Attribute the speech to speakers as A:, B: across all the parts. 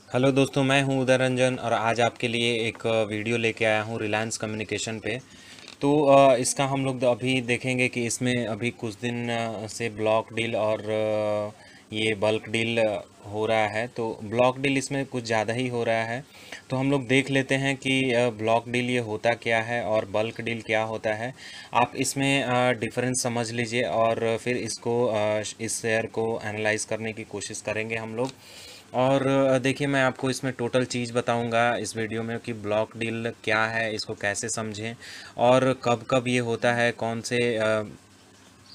A: Hello दोस्तों, मैं हूं उदय रंजन और आज आपके लिए एक वीडियो लेके आया हूं रिलायंस कम्युनिकेशन पे। तो इसका हम लोग अभी देखेंगे कि इसमें अभी कुछ दिन से ब्लॉक डील और ये बल्क डील हो रहा है। तो ब्लॉक डील इसमें कुछ ज़्यादा ही हो रहा है। तो हम लोग देख लेते हैं कि ब्लॉक डील ये होता क्या है और बल्क डील क्या होता है। आप इसमें डिफरेंस समझ लीजिए और फिर इसको इस शेयर को एनालाइज करने की कोशिश करेंगे हम लोग। और देखिए, मैं आपको इसमें टोटल चीज़ बताऊंगा इस वीडियो में कि ब्लॉक डील क्या है, इसको कैसे समझें और कब कब ये होता है, कौन से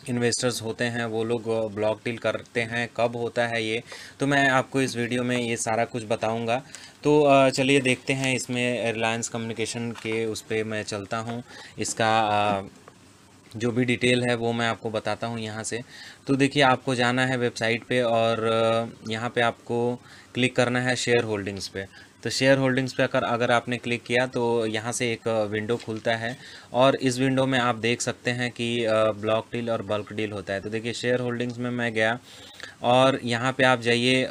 A: इन्वेस्टर्स होते हैं वो लोग ब्लॉक डील करते हैं, कब होता है ये। तो मैं आपको इस वीडियो में ये सारा कुछ बताऊंगा। तो चलिए देखते हैं इसमें रिलायंस कम्युनिकेशन के उस पर मैं चलता हूँ। इसका जो भी डिटेल है वो मैं आपको बताता हूँ यहाँ से। तो देखिए, आपको जाना है वेबसाइट पे और यहाँ पे आपको क्लिक करना है शेयर होल्डिंग्स पे। तो शेयर होल्डिंग्स पे अगर अगर आपने क्लिक किया तो यहाँ से एक विंडो खुलता है और इस विंडो में आप देख सकते हैं कि ब्लॉक डील और बल्क डील होता है। तो देखिए, शेयर होल्डिंग्स में मैं गया और यहाँ पे आप जाइए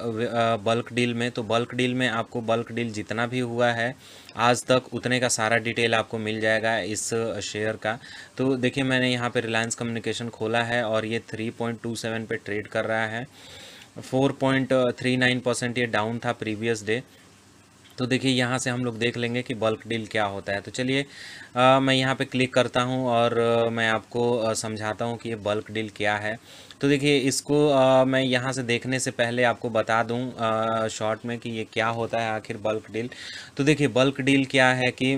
A: बल्क डील में। तो बल्क डील में आपको बल्क डील जितना भी हुआ है आज तक उतने का सारा डिटेल आपको मिल जाएगा इस शेयर का। तो देखिए, मैंने यहाँ पे रिलायंस कम्युनिकेशन खोला है और ये 3.27 पे ट्रेड कर रहा है। 4.39% ये डाउन था प्रीवियस डे। तो देखिए, यहाँ से हम लोग देख लेंगे कि बल्क डील क्या होता है। तो चलिए, मैं यहाँ पे क्लिक करता हूँ और मैं आपको समझाता हूँ कि ये बल्क डील क्या है। तो देखिए, इसको मैं यहाँ से देखने से पहले आपको बता दूँ शॉर्ट में कि ये क्या होता है आखिर बल्क डील। तो देखिए, बल्क डील क्या है कि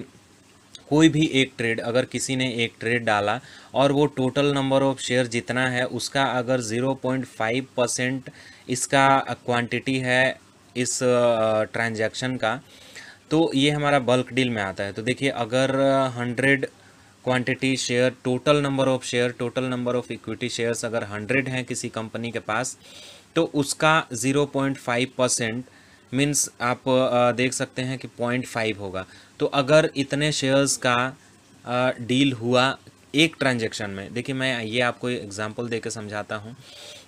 A: कोई भी एक ट्रेड, अगर किसी ने एक ट्रेड डाला और वो टोटल नंबर ऑफ शेयर जितना है उसका अगर 0.5% इसका क्वांटिटी है इस ट्रांजैक्शन का, तो ये हमारा बल्क डील में आता है। तो देखिए, अगर 100 quantity share, total number of share, total number of equity shares अगर 100 हैं किसी कंपनी के पास, तो उसका 0.5% मीन्स आप देख सकते हैं कि 0.5 होगा। तो अगर इतने शेयर्स का डील हुआ एक ट्रांजैक्शन में, देखिए मैं ये आपको एग्जांपल देके समझाता हूँ।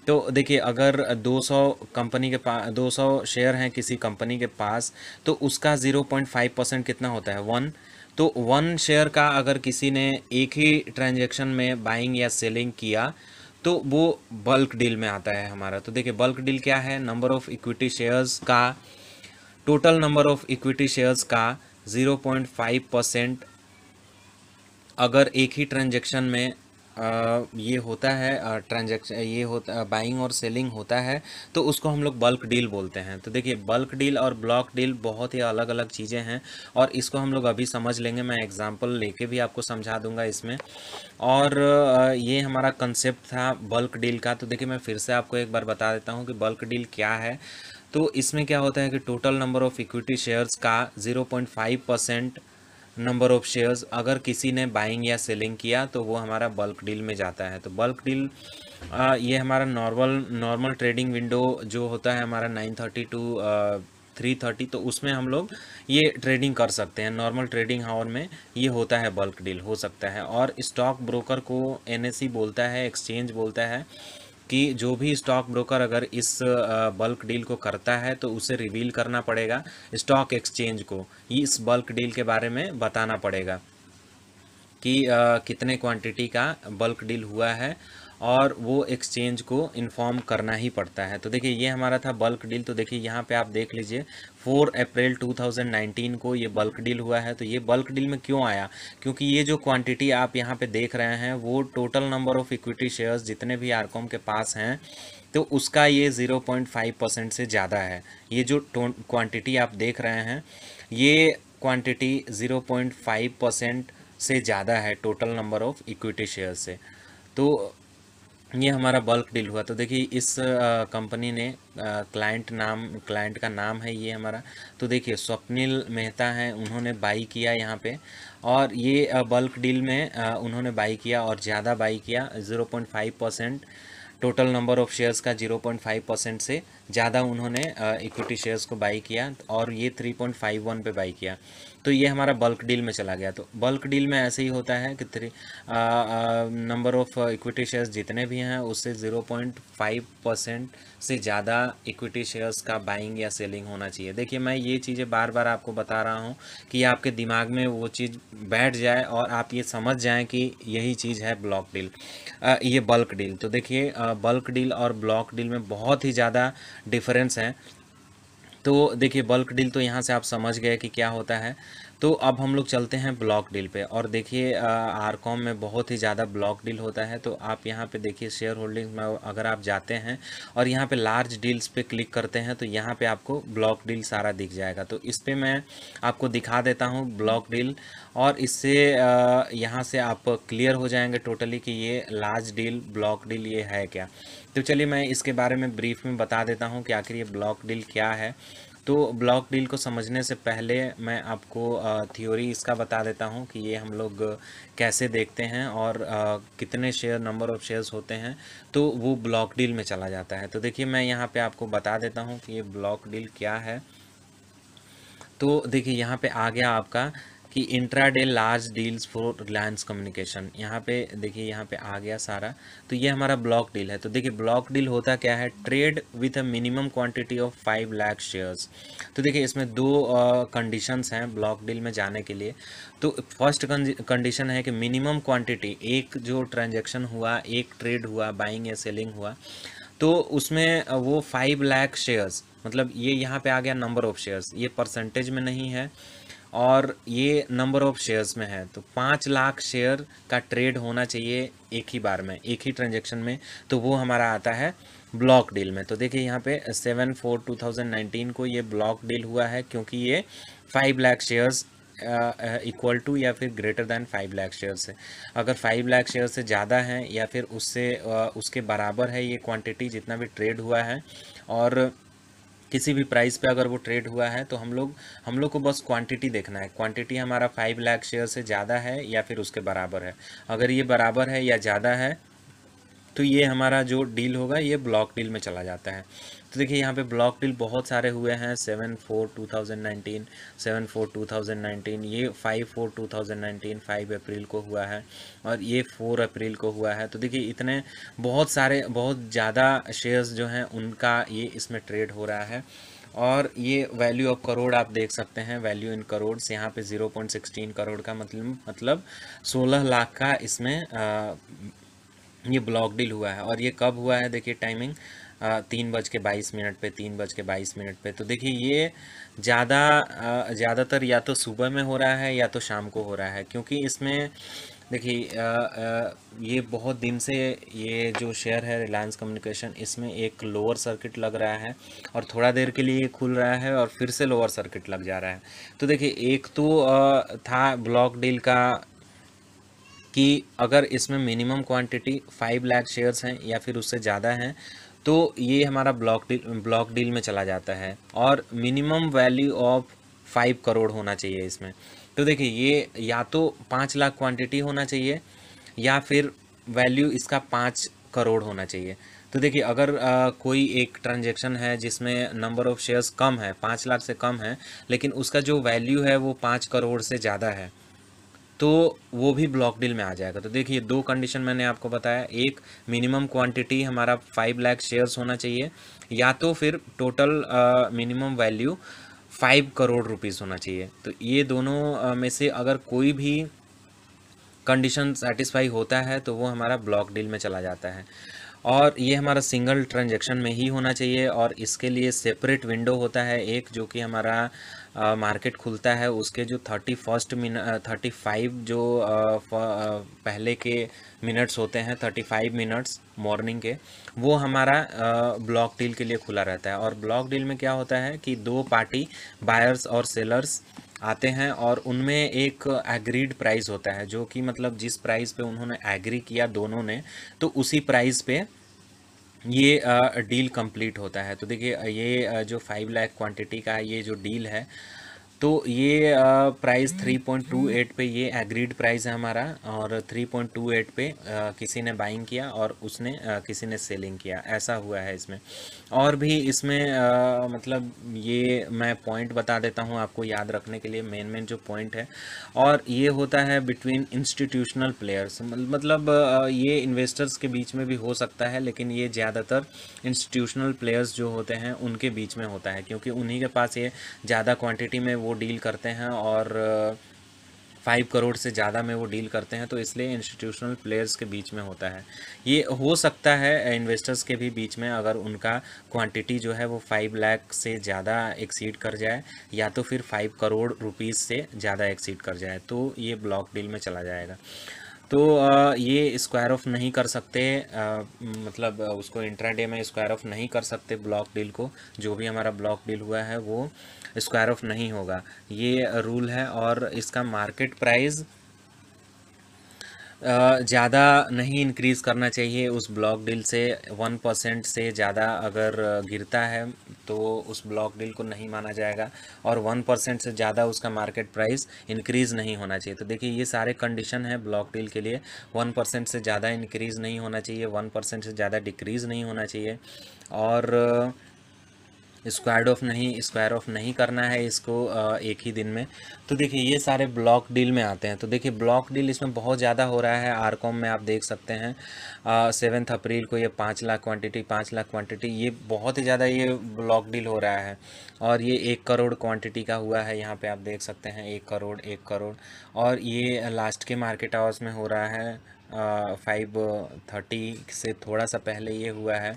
A: तो देखिए, अगर 200 कंपनी के पास 200 शेयर हैं किसी कंपनी के पास, तो उसका 0.5% कितना होता है, 1। तो 1 शेयर का अगर किसी ने एक ही ट्रांजैक्शन में बाइंग या सेलिंग किया तो वो बल्क डील में आता है हमारा। तो देखिए, बल्क डील क्या है, नंबर ऑफ इक्विटी शेयर्स का, total number of equity shares का 0.5% अगर एक ही ट्रांजैक्शन में ये होता है, ट्रांजैक्शन ये होता बाइंग और सेलिंग होता है, तो उसको हम लोग बल्क डील बोलते हैं। तो देखिए, बल्क डील और ब्लॉक डील बहुत ही अलग अलग चीज़ें हैं और इसको हम लोग अभी समझ लेंगे। मैं एग्जांपल लेके भी आपको समझा दूंगा इसमें। और ये हमारा कंसेप्ट था बल्क डील का। तो देखिए, मैं फिर से आपको एक बार बता देता हूँ कि बल्क डील क्या है। तो इसमें क्या होता है कि total number of equity shares का 0.5% नंबर ऑफ शेयर्स अगर किसी ने बाइंग या सेलिंग किया तो वो हमारा बल्क डील में जाता है। तो बल्क डील ये हमारा नॉर्मल नॉर्मल ट्रेडिंग विंडो जो होता है हमारा 9:30 टू 3:30, तो उसमें हम लोग ये ट्रेडिंग कर सकते हैं। नॉर्मल ट्रेडिंग हावर में ये होता है, बल्क डील हो सकता है। और स्टॉक ब्रोकर को एनएसई बोलता है, एक्सचेंज बोलता है कि जो भी स्टॉक ब्रोकर अगर इस बल्क डील को करता है तो उसे रिवील करना पड़ेगा स्टॉक एक्सचेंज को, इस बल्क डील के बारे में बताना पड़ेगा कि कितने क्वांटिटी का बल्क डील हुआ है और वो एक्सचेंज को इन्फॉर्म करना ही पड़ता है। तो देखिए, ये हमारा था बल्क डील। तो देखिए, यहाँ पे आप देख लीजिए 4 अप्रैल 2019 को ये बल्क डील हुआ है। तो ये बल्क डील में क्यों आया, क्योंकि ये जो क्वांटिटी आप यहाँ पे देख रहे हैं वो total number of equity shares जितने भी आरकॉम के पास हैं, तो उसका ये 0.5% से ज़्यादा है। ये जो क्वांटिटी आप देख रहे हैं, ये क्वांटिटी 0.5% से ज़्यादा है total number of equity share से। तो ये हमारा बल्क डील हुआ। तो देखिए, इस कंपनी ने क्लाइंट का नाम है ये हमारा। तो देखिए, स्वप्निल मेहता हैं, उन्होंने बाई किया यहाँ पे और ये बल्क डील में उन्होंने बाई किया और ज़्यादा बाई किया, 0.5% टोटल नंबर ऑफ शेयर्स का 0.5% से ज़्यादा उन्होंने इक्विटी शेयर्स को बाई किया और ये 3.51 पे बाई किया, तो ये हमारा बल्क डील में चला गया। तो बल्क डील में ऐसे ही होता है कि नंबर ऑफ इक्विटी शेयर्स जितने भी हैं उससे 0.5% से ज़्यादा इक्विटी शेयर्स का बाइंग या सेलिंग होना चाहिए। देखिए मैं ये चीज़ें बार बार आपको बता रहा हूँ कि आपके दिमाग में वो चीज़ बैठ जाए और आप ये समझ जाएं कि यही चीज़ है ब्लॉक डील, ये बल्क डील। तो देखिए बल्क डील और ब्लॉक डील में बहुत ही ज़्यादा डिफरेंस है। तो देखिए बल्क डील तो यहाँ से आप समझ गए कि क्या होता है। तो अब हम लोग चलते हैं ब्लॉक डील पे, और देखिए आरकॉम में बहुत ही ज़्यादा ब्लॉक डील होता है। तो आप यहाँ पे देखिए शेयर होल्डिंग में अगर आप जाते हैं और यहाँ पे लार्ज डील्स पे क्लिक करते हैं तो यहाँ पे आपको ब्लॉक डील सारा दिख जाएगा। तो इस पे मैं आपको दिखा देता हूँ ब्लॉक डील, और इससे यहाँ से आप क्लियर हो जाएंगे टोटली कि ये लार्ज डील ब्लॉक डील ये है क्या। तो चलिए मैं इसके बारे में ब्रीफ में बता देता हूँ कि आखिर ये ब्लॉक डील क्या है। तो ब्लॉक डील को समझने से पहले मैं आपको थ्योरी इसका बता देता हूँ कि ये हम लोग कैसे देखते हैं और कितने शेयर नंबर ऑफ शेयर्स होते हैं तो वो ब्लॉक डील में चला जाता है। तो देखिए मैं यहाँ पे आपको बता देता हूँ कि ये ब्लॉक डील क्या है। तो देखिए यहाँ पे आ गया आपका कि intraday large deals for Reliance communication, यहाँ पे देखिए यहाँ पे आ गया सारा। तो ये हमारा ब्लॉक डील है। तो देखिए ब्लॉक डील होता क्या है, trade with a minimum quantity of 5 lakh shares. तो देखिए इसमें दो कंडीशंस हैं ब्लॉक डील में जाने के लिए। तो फर्स्ट कंडीशन है कि मिनिमम क्वांटिटी, एक जो ट्रांजेक्शन हुआ, एक ट्रेड हुआ, बाइंग या सेलिंग हुआ, तो उसमें वो 5 लाख शेयर्स, मतलब ये यहाँ पे आ गया नंबर ऑफ शेयर्स, ये परसेंटेज में नहीं है और ये नंबर ऑफ शेयर्स में है। तो 5 लाख शेयर का ट्रेड होना चाहिए एक ही बार में, एक ही ट्रांजेक्शन में, तो वो हमारा आता है ब्लॉक डील में। तो देखिए यहाँ पे 7/4/2019 को ये ब्लॉक डील हुआ है क्योंकि ये 5 लाख शेयर्स इक्वल टू या फिर ग्रेटर दैन 5 लाख शेयर से, अगर 5 लाख शेयर से ज़्यादा है या फिर उससे उसके बराबर है ये क्वांटिटी जितना भी ट्रेड हुआ है, और किसी भी प्राइस पे अगर वो ट्रेड हुआ है, तो हम लोग को बस क्वांटिटी देखना है। क्वांटिटी हमारा 5 लाख शेयर से ज़्यादा है या फिर उसके बराबर है। अगर ये बराबर है या ज़्यादा है तो ये हमारा जो डील होगा ये ब्लॉक डील में चला जाता है। तो देखिए यहाँ पे ब्लॉक डील बहुत सारे हुए हैं, 7/4/2019, 7/4/2019, ये 5/4/2019 5 अप्रैल को हुआ है, और ये 4 अप्रैल को हुआ है। तो देखिए इतने बहुत सारे, बहुत ज़्यादा शेयर्स जो हैं उनका ये इसमें ट्रेड हो रहा है। और ये वैल्यू ऑफ करोड़ आप देख सकते हैं, वैल्यू इन करोड़ से यहाँ पे 0.16 करोड़ का मतलब 16 लाख का इसमें ये ब्लॉक डील हुआ है। और ये कब हुआ है देखिए टाइमिंग 3:22 पे, 3:22 पे। तो देखिए ये ज़्यादातर या तो सुबह में हो रहा है या तो शाम को हो रहा है, क्योंकि इसमें देखिए ये बहुत दिन से ये जो शेयर है रिलायंस कम्युनिकेशन, इसमें एक लोअर सर्किट लग रहा है और थोड़ा देर के लिए खुल रहा है और फिर से लोअर सर्किट लग जा रहा है। तो देखिए एक तो था ब्लॉक डील का कि अगर इसमें मिनिमम क्वांटिटी 5 लाख शेयर्स हैं या फिर उससे ज़्यादा हैं तो ये हमारा ब्लॉक डील में चला जाता है, और मिनिमम वैल्यू ऑफ 5 करोड़ होना चाहिए इसमें। तो देखिए ये या तो 5 लाख क्वांटिटी होना चाहिए या फिर वैल्यू इसका 5 करोड़ होना चाहिए। तो देखिए अगर कोई एक ट्रांजेक्शन है जिसमें नंबर ऑफ शेयर्स कम है, 5 लाख से कम है, लेकिन उसका जो वैल्यू है वो 5 करोड़ से ज़्यादा है, तो वो भी ब्लॉक डील में आ जाएगा। तो देखिए दो कंडीशन मैंने आपको बताया, एक मिनिमम क्वांटिटी हमारा 5 लाख शेयर्स होना चाहिए, या तो फिर total minimum value 5 crore rupees होना चाहिए। तो ये दोनों में से अगर कोई भी कंडीशन सेटिस्फाई होता है तो वो हमारा ब्लॉक डील में चला जाता है। और ये हमारा सिंगल ट्रांजैक्शन में ही होना चाहिए, और इसके लिए सेपरेट विंडो होता है एक, जो कि हमारा मार्केट खुलता है उसके जो 35 जो पहले के मिनट्स होते हैं, 35 मिनट्स मॉर्निंग के, वो हमारा ब्लॉक डील के लिए खुला रहता है। और ब्लॉक डील में क्या होता है कि दो पार्टी बायर्स और सेलर्स आते हैं और उनमें एक एग्रीड प्राइस होता है, जो कि मतलब जिस प्राइस पे उन्होंने एग्री किया दोनों ने, तो उसी प्राइस पे ये डील कंप्लीट होता है। तो देखिए ये जो 5 लाख क्वांटिटी का ये जो डील है, तो तो ये प्राइस 3.28 पे ये एग्रीड प्राइस है हमारा, और 3.28 पे किसी ने बाइंग किया और उसने किसी ने सेलिंग किया, ऐसा हुआ है इसमें। और भी इसमें मतलब ये मैं पॉइंट बता देता हूँ आपको याद रखने के लिए, मेन जो पॉइंट है। और ये होता है बिटवीन इंस्टीट्यूशनल प्लेयर्स, मतलब ये इन्वेस्टर्स के बीच में भी हो सकता है, लेकिन ये ज़्यादातर इंस्टीट्यूशनल प्लेयर्स जो होते हैं उनके बीच में होता है, क्योंकि उन्हीं के पास ये ज़्यादा क्वांटिटी में वो डील करते हैं, और 5 करोड़ से ज़्यादा में वो डील करते हैं, तो इसलिए इंस्टीट्यूशनल प्लेयर्स के बीच में होता है। ये हो सकता है इन्वेस्टर्स के भी बीच में, अगर उनका क्वांटिटी जो है वो 5 लाख से ज़्यादा एक्सीड कर जाए, या तो फिर 5 करोड़ रुपीज़ से ज़्यादा एक्सीड कर जाए, तो ये ब्लॉक डील में चला जाएगा। तो ये स्क्वायर ऑफ नहीं कर सकते, मतलब उसको इंट्राडे में स्क्वायर ऑफ नहीं कर सकते ब्लॉक डील को। जो भी हमारा ब्लॉक डील हुआ है वो स्क्वायर ऑफ नहीं होगा, ये रूल है। और इसका मार्केट प्राइस ज़्यादा नहीं इंक्रीज़ करना चाहिए उस ब्लॉक डील से। 1% से ज़्यादा अगर गिरता है तो उस ब्लॉक डील को नहीं माना जाएगा, और 1% से ज़्यादा उसका मार्केट प्राइस इंक्रीज़ नहीं होना चाहिए। तो देखिए ये सारे कंडीशन है ब्लॉक डील के लिए। 1% से ज़्यादा इंक्रीज़ नहीं होना चाहिए, 1% से ज़्यादा डिक्रीज़ नहीं होना चाहिए, और स्क्वायर ऑफ नहीं करना है इसको एक ही दिन में। तो देखिए ये सारे ब्लॉक डील में आते हैं। तो देखिए ब्लॉक डील इसमें बहुत ज़्यादा हो रहा है। आरकॉम में आप देख सकते हैं 7 अप्रैल को ये 5 लाख क्वांटिटी, ये बहुत ही ज़्यादा ये ब्लॉक डील हो रहा है। और ये 1 करोड़ क्वांटिटी का हुआ है, यहाँ पे आप देख सकते हैं 1 करोड़। और ये लास्ट के मार्केट आवर्स में हो रहा है 5:30 से थोड़ा सा पहले ये हुआ है।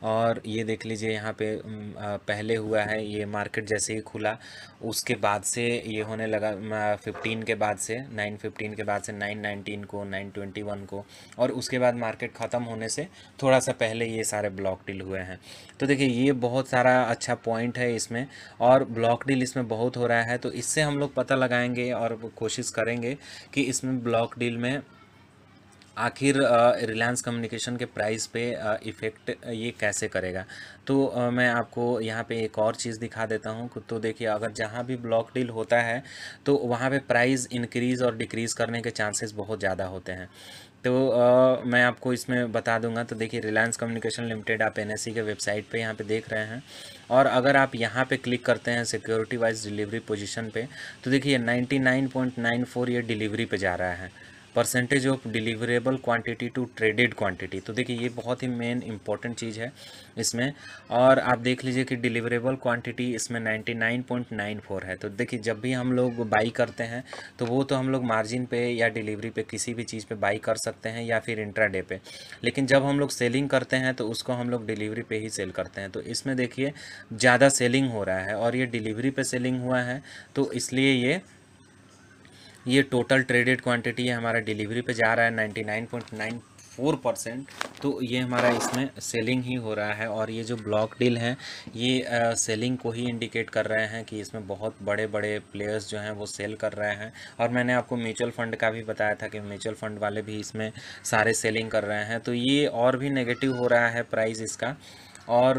A: और ये देख लीजिए यहाँ पे पहले हुआ है, ये मार्केट जैसे ही खुला उसके बाद से ये होने लगा 15 के बाद से, 9:15 के बाद से 9:19 को, 9:21 को, और उसके बाद मार्केट ख़त्म होने से थोड़ा सा पहले ये सारे ब्लॉक डील हुए हैं। तो देखिए ये बहुत सारा अच्छा पॉइंट है इसमें, और ब्लॉक डील इसमें बहुत हो रहा है। तो इससे हम लोग पता लगाएंगे और कोशिश करेंगे कि इसमें ब्लॉक डील में आखिर रिलायंस कम्युनिकेशन के प्राइस पे इफ़ेक्ट ये कैसे करेगा। तो मैं आपको यहाँ पे एक और चीज़ दिखा देता हूँ। तो देखिए अगर जहाँ भी ब्लॉक डील होता है तो वहाँ पे प्राइस इंक्रीज़ और डिक्रीज़ करने के चांसेस बहुत ज़्यादा होते हैं। तो मैं आपको इसमें बता दूंगा। तो देखिए रिलायंस कम्युनिकेशन लिमिटेड आप एनएससी के वेबसाइट पे यहाँ पे देख रहे हैं, और अगर आप यहाँ पे क्लिक करते हैं सिक्योरिटी वाइज डिलीवरी पोजीशन पे, तो देखिए 99.94 ये डिलीवरी पे जा रहा है, percentage of deliverable quantity to traded quantity. तो देखिए ये बहुत ही मेन इंपॉर्टेंट चीज़ है इसमें। और आप देख लीजिए कि डिलीवरेबल क्वांटिटी इसमें 99.94 है। तो देखिए जब भी हम लोग बाई करते हैं तो वो तो हम लोग मार्जिन पे या डिलीवरी पे किसी भी चीज़ पे बाई कर सकते हैं, या फिर इंट्राडे पे, लेकिन जब हम लोग सेलिंग करते हैं तो उसको हम लोग डिलीवरी पे ही सेल करते हैं। तो इसमें देखिए ज़्यादा सेलिंग हो रहा है, और ये डिलीवरी पे सेलिंग हुआ है, तो इसलिए ये टोटल ट्रेडेड क्वांटिटी है हमारा डिलीवरी पे जा रहा है 99.94%। तो ये हमारा इसमें सेलिंग ही हो रहा है। और ये जो ब्लॉक डील है ये सेलिंग को ही इंडिकेट कर रहे हैं कि इसमें बहुत बड़े बड़े प्लेयर्स जो हैं वो सेल कर रहे हैं। और मैंने आपको म्यूचुअल फ़ंड का भी बताया था कि म्यूचुअल फ़ंड वाले भी इसमें सारे सेलिंग कर रहे हैं। तो ये और भी नेगेटिव हो रहा है प्राइस इसका। और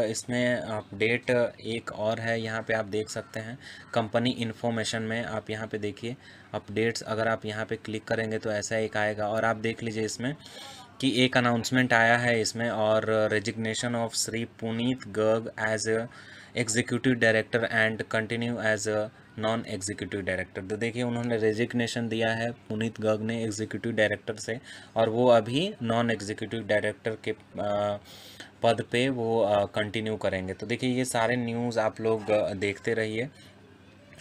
A: इसमें अपडेट एक और है, यहाँ पे आप देख सकते हैं कंपनी इन्फॉर्मेशन में। आप यहाँ पे देखिए अपडेट्स, अगर आप यहाँ पे क्लिक करेंगे तो ऐसा एक आएगा, और आप देख लीजिए इसमें कि एक अनाउंसमेंट आया है इसमें, और resignation of Shri Puneet Garg as executive director and continue as non executive director. तो देखिए उन्होंने रेजिग्नेशन दिया है पुनीत गर्ग ने एग्जीक्यूटिव डायरेक्टर से, और वो अभी नॉन एग्जीक्यूटिव डायरेक्टर के पद पे वो कंटिन्यू करेंगे। तो देखिए ये सारे न्यूज़ आप लोग देखते रहिए,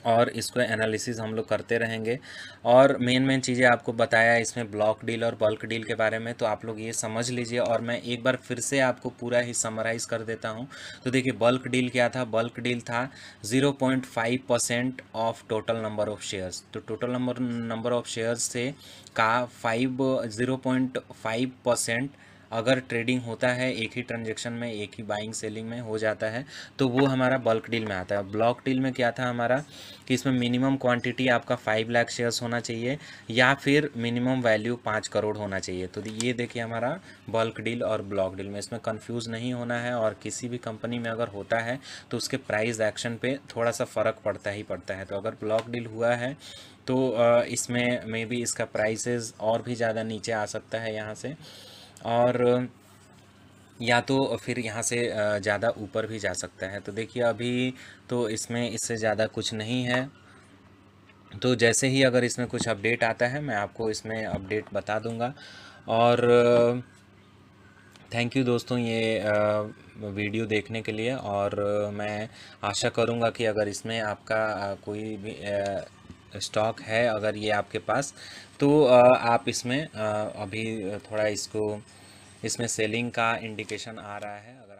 A: और इसको एनालिसिस हम लोग करते रहेंगे। और मेन चीज़ें आपको बताया इसमें ब्लॉक डील और बल्क डील के बारे में, तो आप लोग ये समझ लीजिए। और मैं एक बार फिर से आपको पूरा ही समराइज़ कर देता हूँ। तो देखिए बल्क डील क्या था। बल्क डील था 0.5% of total number of shares. तो टोटल नंबर ऑफ शेयर्स से का 0.5% अगर ट्रेडिंग होता है एक ही ट्रांजेक्शन में, एक ही बाइंग सेलिंग में हो जाता है, तो वो हमारा बल्क डील में आता है। ब्लॉक डील में क्या था हमारा कि इसमें मिनिमम क्वांटिटी आपका 5 लाख शेयर्स होना चाहिए या फिर मिनिमम वैल्यू 5 करोड़ होना चाहिए। तो ये देखिए हमारा बल्क डील और ब्लॉक डील में, इसमें कंफ्यूज नहीं होना है। और किसी भी कंपनी में अगर होता है तो उसके प्राइस एक्शन पे थोड़ा सा फ़र्क पड़ता ही पड़ता है। तो अगर ब्लॉक डील हुआ है तो इसमें मे बी इसका प्राइसेस और भी ज़्यादा नीचे आ सकता है यहाँ से, और या तो फिर यहाँ से ज़्यादा ऊपर भी जा सकता है। तो देखिए अभी तो इसमें इससे ज़्यादा कुछ नहीं है। तो जैसे ही अगर इसमें कुछ अपडेट आता है मैं आपको इसमें अपडेट बता दूंगा। और थैंक यू दोस्तों ये वीडियो देखने के लिए। और मैं आशा करूंगा कि अगर इसमें आपका कोई भी स्टॉक है, अगर ये आपके पास, तो आप इसमें अभी थोड़ा इसको, इसमें सेलिंग का इंडिकेशन आ रहा है। अगर